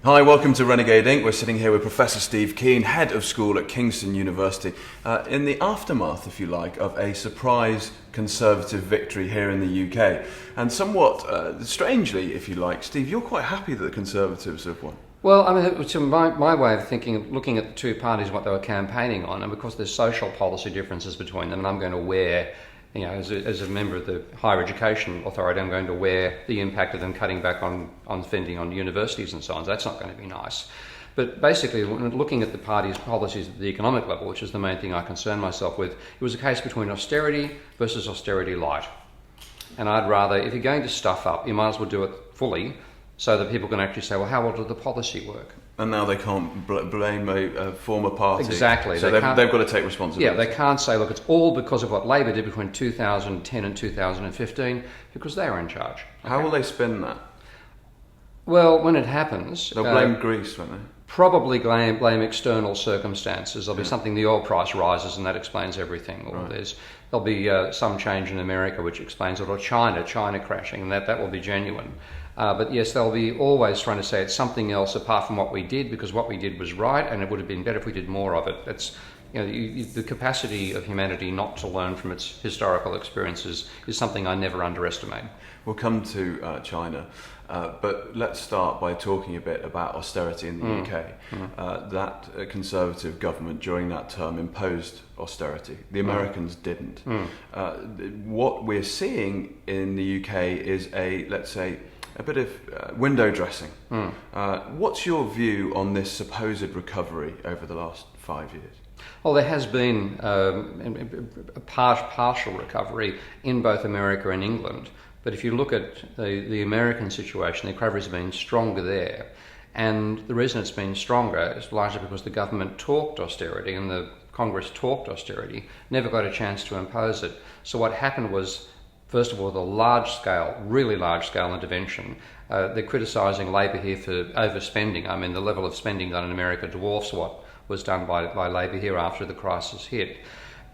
Hi, welcome to Renegade Inc. We're sitting here with Professor Steve Keen, Head of School at Kingston University, in the aftermath, if you like, of a surprise Conservative victory here in the UK. And somewhat strangely, if you like, Steve, you're quite happy that the Conservatives have won. Well, I mean, to my way of thinking, looking at the two parties, what they were campaigning on, and because there's social policy differences between them, and I'm going to wear, as a member of the Higher Education Authority, I'm going to wear the impact of them cutting back on spending on universities and so on. So that's not going to be nice. But basically, when looking at the party's policies at the economic level, which is the main thing I concern myself with, it was a case between austerity versus austerity light. And I'd rather, if you're going to stuff up, you might as well do it fully, so that people can actually say, well, how well did the policy work? And now they can't blame a former party. Exactly. So they've got to take responsibility. Yeah, they can't say, look, it's all because of what Labor did between 2010 and 2015, because they were in charge. Okay? How will they spin that? Well, when it happens... They'll blame Greece, won't they? Probably blame external circumstances. There'll be something, the oil price rises and that explains everything. Or there'll be some change in America which explains it, or China crashing, and that will be genuine. But yes, they'll be always trying to say it's something else apart from what we did, because what we did was right and it would have been better if we did more of it. That's, the capacity of humanity not to learn from its historical experiences is something I never underestimate. We'll come to China, but let's start by talking a bit about austerity in the UK. That Conservative government during that term imposed austerity. The Americans didn't. What we're seeing in the UK is let's say, a bit of window dressing. What's your view on this supposed recovery over the last 5 years? Well, there has been a partial recovery in both America and England. But if you look at the American situation, the recovery has been stronger there. And the reason it's been stronger is largely because the government talked austerity and the Congress talked austerity, never got a chance to impose it. So what happened was, first of all, the really large scale intervention. They're criticising Labor here for overspending. I mean, the level of spending done in America dwarfs what was done by Labor here after the crisis hit.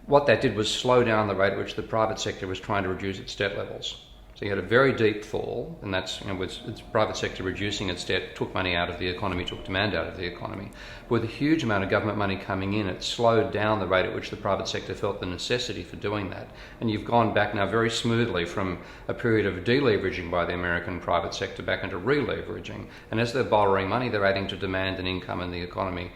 What that did was slow down the rate at which the private sector was trying to reduce its debt levels. So you had a very deep fall, and that's, with its private sector reducing its debt, took money out of the economy, took demand out of the economy. With a huge amount of government money coming in, it slowed down the rate at which the private sector felt the necessity for doing that. And you've gone back now very smoothly from a period of deleveraging by the American private sector back into re-leveraging. And as they're borrowing money, they're adding to demand and income in the economy.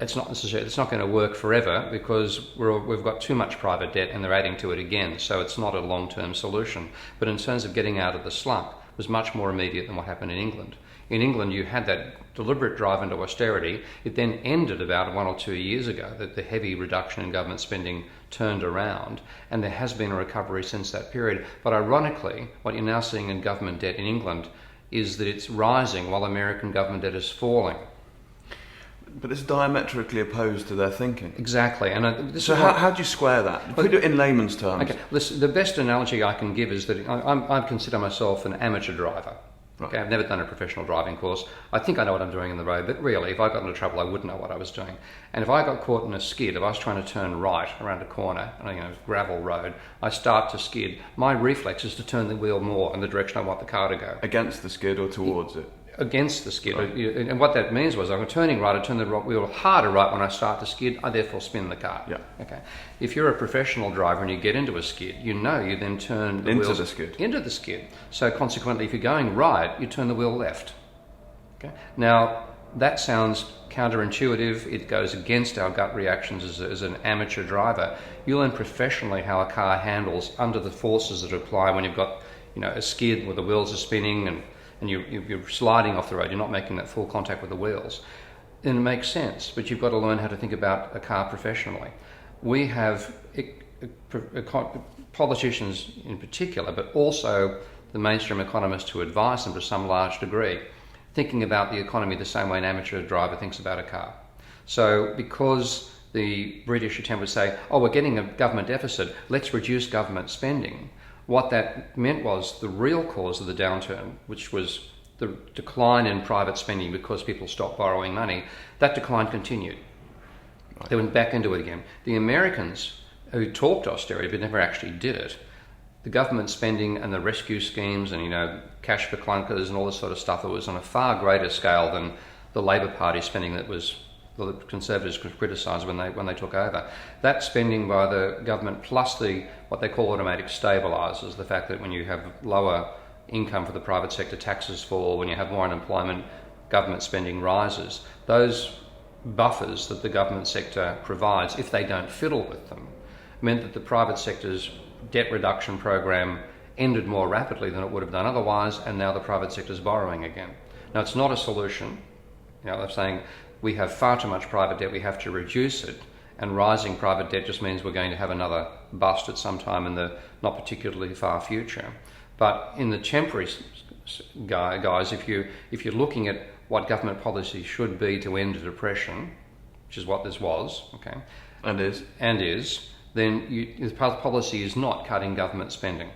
It's not going to work forever, because we've got too much private debt and they're adding to it again, so it's not a long-term solution. But in terms of getting out of the slump, it was much more immediate than what happened in England. In England, you had that deliberate drive into austerity. It then ended about 1 or 2 years ago, that the heavy reduction in government spending turned around, and there has been a recovery since that period. But ironically, what you're now seeing in government debt in England is that it's rising while American government debt is falling. But it's diametrically opposed to their thinking. Exactly. And so how do you square that? Put it in layman's terms. Okay. Listen, the best analogy I can give is that I consider myself an amateur driver. Right. Okay, I've never done a professional driving course. I think I know what I'm doing in the road, but really, if I got into trouble, I wouldn't know what I was doing. And if I got caught in a skid, if I was trying to turn right around a corner, gravel road, I start to skid, my reflex is to turn the wheel more in the direction I want the car to go. Against the skid or towards it? Against the skid. Right. And what that means was, I'm turning right, I turn the wheel harder right when I start to skid, I therefore spin the car. Yeah. Okay. If you're a professional driver and you get into a skid, you then turn the into wheels the skid. Into the skid. So consequently, if you're going right, you turn the wheel left. Okay. Now, that sounds counterintuitive. It goes against our gut reactions as an amateur driver. You learn professionally how a car handles under the forces that apply when you've got, a skid where the wheels are spinning and you're sliding off the road, you're not making that full contact with the wheels, then it makes sense. But you've got to learn how to think about a car professionally. We have politicians in particular, but also the mainstream economists who advise them to some large degree, thinking about the economy the same way an amateur driver thinks about a car. So because the British attempt would say, we're getting a government deficit, let's reduce government spending. What that meant was the real cause of the downturn, which was the decline in private spending because people stopped borrowing money, that decline continued. Right. They went back into it again. The Americans, who talked austerity but never actually did it, the government spending and the rescue schemes and cash for clunkers and all this sort of stuff, it was on a far greater scale than the Labor Party spending that was the Conservatives criticised when they took over. That spending by the government plus what they call automatic stabilisers, the fact that when you have lower income for the private sector, taxes fall, when you have more unemployment, government spending rises. Those buffers that the government sector provides, if they don't fiddle with them, meant that the private sector's debt reduction program ended more rapidly than it would have done otherwise, and now the private sector's borrowing again. Now, it's not a solution. They're saying we have far too much private debt, we have to reduce it, and rising private debt just means we're going to have another bust at some time in the not particularly far future. But in the temporary guys, if you're looking at what government policy should be to end a depression, which is what this was, okay, and is, then the policy is not cutting government spending,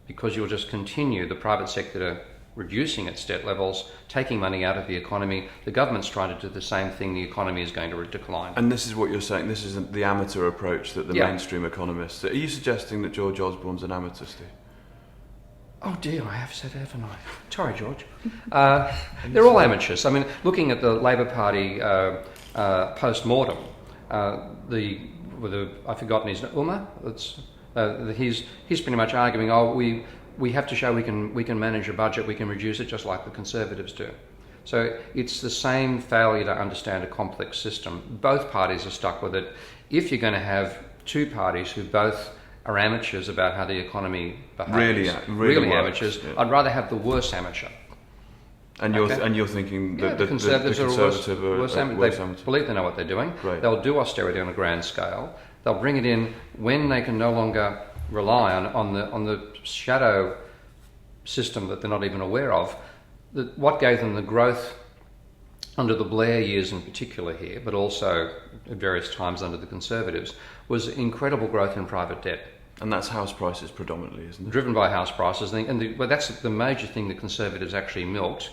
because you'll just continue the private sector reducing its debt levels, taking money out of the economy. The government's trying to do the same thing. The economy is going to decline. And this is what you're saying. This isn't the amateur approach that the mainstream economists. Are you suggesting that George Osborne's an amateur, Steve? Oh dear, I have said, haven't I? Sorry, George. They're all amateurs. I mean, looking at the Labor Party post-mortem, I've forgotten his name, Uma? He's pretty much arguing, we have to show we can manage a budget, we can reduce it just like the Conservatives do. So it's the same failure to understand a complex system. Both parties are stuck with it. If you're going to have two parties who both are amateurs about how the economy behaves, really amateurs, I'd rather have the worst amateur. And you're thinking that the Conservatives are worse amateur. They believe they know what they're doing. Right. They'll do austerity on a grand scale. They'll bring it in when they can no longer rely on the shadow system that they're not even aware of. What gave them the growth under the Blair years in particular here, but also at various times under the Conservatives, was incredible growth in private debt. And that's house prices predominantly, isn't it? Driven by house prices. Well, that's the major thing the Conservatives actually milked.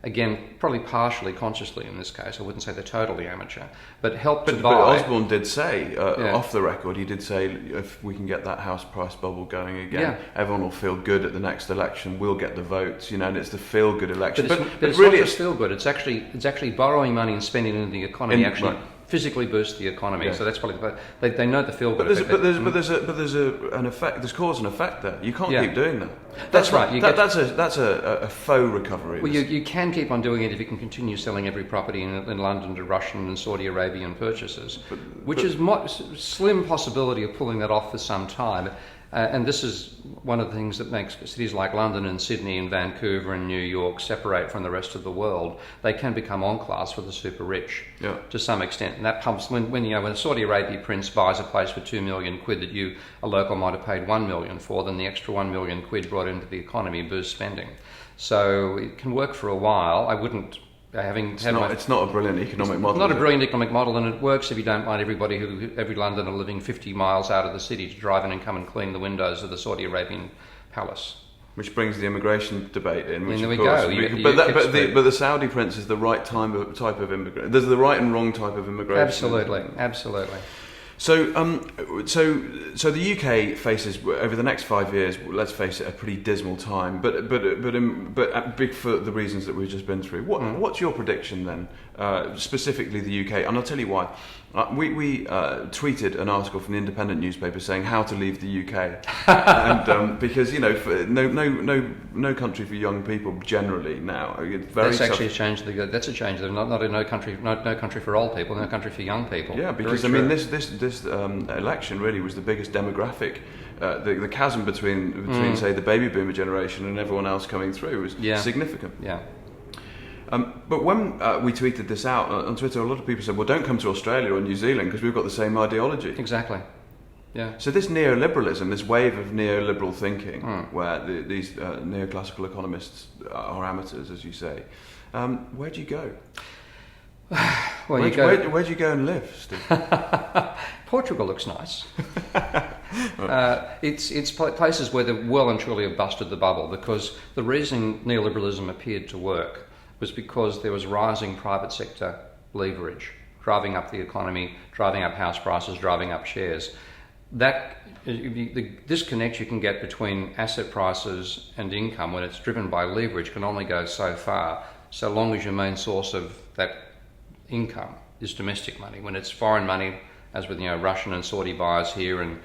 Again, probably partially consciously in this case. I wouldn't say they're totally amateur, but helped to buy. But Osborne did say, off the record, he did say, if we can get that house price bubble going again, everyone will feel good at the next election. We'll get the votes, and it's the feel-good election. But it's really, not just feel-good. It's actually borrowing money and spending it in the economy. Physically boost the economy, so that's probably they know the feel-good effect. But there's an effect. There's cause and effect there. You can't keep doing that. That's right. That's a faux recovery. Well, you can keep on doing it if you can continue selling every property in London to Russian and Saudi Arabian purchasers, which is slim possibility of pulling that off for some time. And this is one of the things that makes cities like London and Sydney and Vancouver and New York separate from the rest of the world. They can become enclaves for the super rich to some extent. And that comes when a Saudi Arabia prince buys a place for $2 million that a local might have paid $1 million for, then the extra $1 million brought into the economy boosts spending. So it can work for a while. I wouldn't. It's not a brilliant economic model. It's not a brilliant economic model, and it works if you don't mind every Londoner living 50 miles out of the city to drive in and come and clean the windows of the Saudi Arabian palace. Which brings the immigration debate in. Which there we go. But the Saudi prince is the right type of immigrant. There's the right and wrong type of immigration. Absolutely. So the UK faces over the next 5 years, let's face it, a pretty dismal time. But big for the reasons that we've just been through. What's your prediction then, specifically the UK? And I'll tell you why. We tweeted an article from the Independent newspaper saying how to leave the UK, and because no country for young people generally now. That's actually a change. That's a change. Not no country for old people, no country for young people. Yeah, because this election really was the biggest demographic. The chasm between say the baby boomer generation and everyone else coming through was significant. Yeah. But when we tweeted this out on Twitter, a lot of people said, well, don't come to Australia or New Zealand because we've got the same ideology. Exactly. Yeah. So this neoliberalism, this wave of neoliberal thinking, where these neoclassical economists are amateurs, as you say, where do you go? Well, where do you go and live, Steve? Portugal looks nice. It's places where they well and truly have busted the bubble, because the reason neoliberalism appeared to work was because there was rising private sector leverage, driving up the economy, driving up house prices, driving up shares. The disconnect you can get between asset prices and income when it's driven by leverage can only go so far so long as your main source of that income is domestic money. When it's foreign money, as with Russian and Saudi buyers here and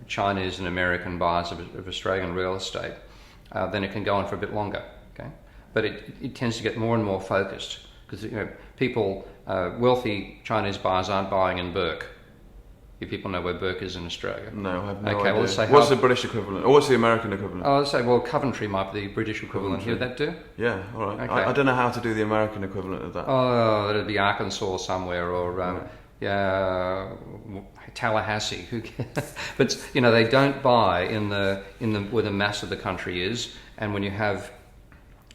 Chinese and American buyers of Australian real estate, then it can go on for a bit longer. Okay, but it tends to get more and more focused because people, wealthy Chinese buyers aren't buying in Burke. If people know where Burke is in Australia. No, I have no okay, idea. Well, let's say what's the British equivalent? Or what's the American equivalent? Oh, let's say, well, Coventry might be the British equivalent. Would that do? Yeah, all right. Okay. I don't know how to do the American equivalent of that. Oh, it'd be Arkansas somewhere, or Tallahassee. Who cares? But they don't buy in the where the mass of the country is, and when you have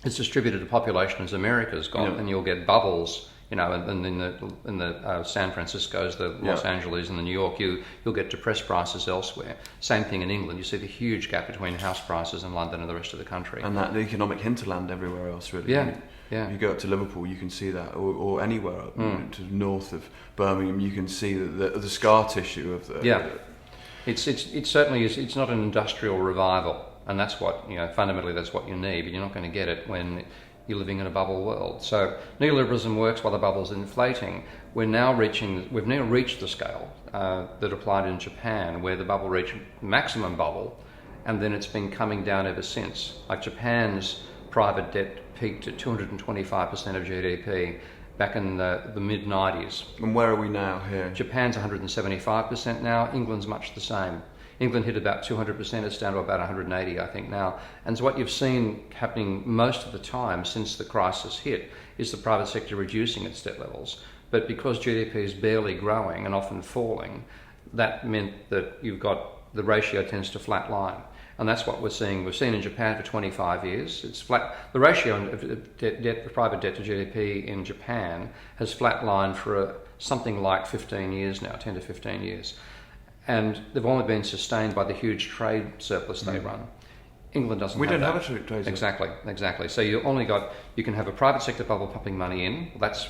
as distributed a population as America's got, and you'll get bubbles. And in the San Francisco's, the Los Angeles, and the New York, you'll get depressed prices elsewhere. Same thing in England. You see the huge gap between house prices in London and the rest of the country. And that the economic hinterland everywhere else, really. Yeah. You go up to Liverpool, you can see that, or anywhere up to the north of Birmingham, you can see the scar tissue of the. Yeah. It certainly is. It's not an industrial revival, and that's what fundamentally that's what you need. But you're not going to get it when you're living in a bubble world. So neoliberalism works while the bubble's inflating. We've now reached the scale that applied in Japan, where the bubble reached maximum bubble, and then it's been coming down ever since. Like Japan's private debt peaked at 225% of GDP back in the mid-90s. And where are we now here? Japan's 175% now. England's much the same. England hit about 200%, it's down to about 180, I think, now. And so what you've seen happening most of the time since the crisis hit is the private sector reducing its debt levels. But because GDP is barely growing and often falling, that meant that you've got the ratio tends to flatline. And that's what we're seeing. We've seen in Japan for 25 years. It's flat. The ratio of private debt to GDP in Japan has flatlined for something like 15 years now, 10 to 15 years. And they've only been sustained by the huge trade surplus they run. England doesn't have that. We don't have a trade surplus. Exactly. So you can have a private sector bubble pumping money in. That's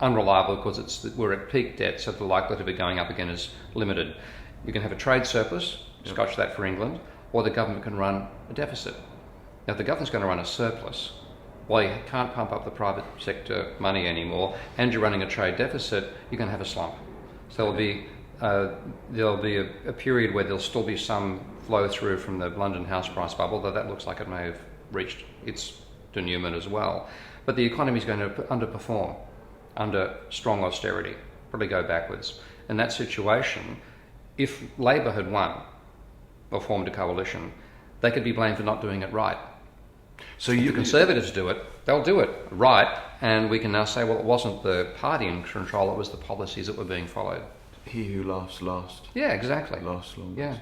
unreliable because we're at peak debt, so the likelihood of it going up again is limited. You can have a trade surplus, scotch that for England, or the government can run a deficit. Now, if the government's going to run a surplus, while you can't pump up the private sector money anymore, and you're running a trade deficit, you're going to have a slump. So there'll be a period where there'll still be some flow through from the London house price bubble, though that looks like it may have reached its denouement as well. But the economy is going to underperform under strong austerity, probably go backwards. In that situation, if Labor had won or formed a coalition, they could be blamed for not doing it right. So if the Conservatives do it, they'll do it right, and we can now say, well, it wasn't the party in control, it was the policies that were being followed. He who laughs last. Yeah, exactly. Laughs longest. Yeah.